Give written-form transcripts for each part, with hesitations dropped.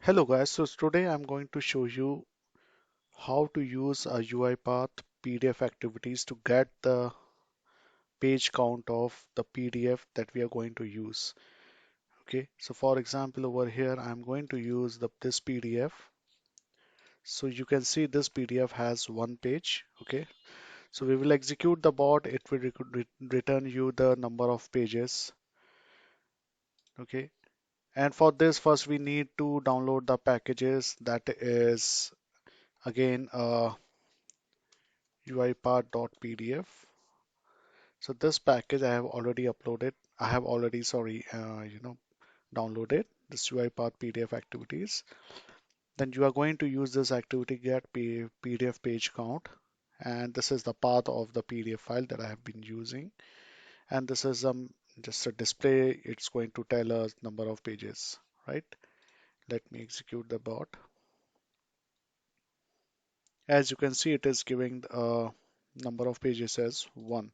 Hello guys, so today I'm going to show you how to use a UiPath PDF activities to get the page count of the PDF that we are going to use. Okay, so for example over here I'm going to use this PDF. So you can see this PDF has one page. Okay, so we will execute the bot. It will return you the number of pages. Okay, and for this first we need to download the packages. That is again UiPath.pdf. So this package I have already uploaded. I have already, sorry, downloaded this UiPath PDF activities. Then you are going to use this activity get PDF page count. And this is the path of the PDF file that I have been using. And this is just a display. It's going to tell us number of pages, right? Let me execute the bot. As you can see, it is giving number of pages as 1.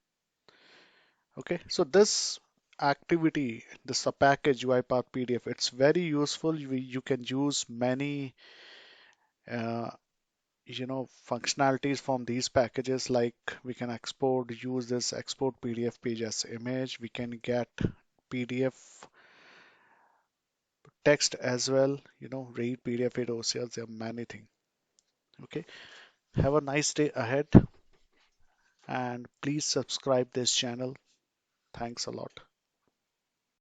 Okay, so this activity, this a package UiPath PDF, it's very useful. You can use many, uh, functionalities from these packages. Like we can use this export PDF page as image. We can get PDF text as well. Read PDF it OCRs. There are many things. Okay, have a nice day ahead, and please subscribe this channel. Thanks a lot.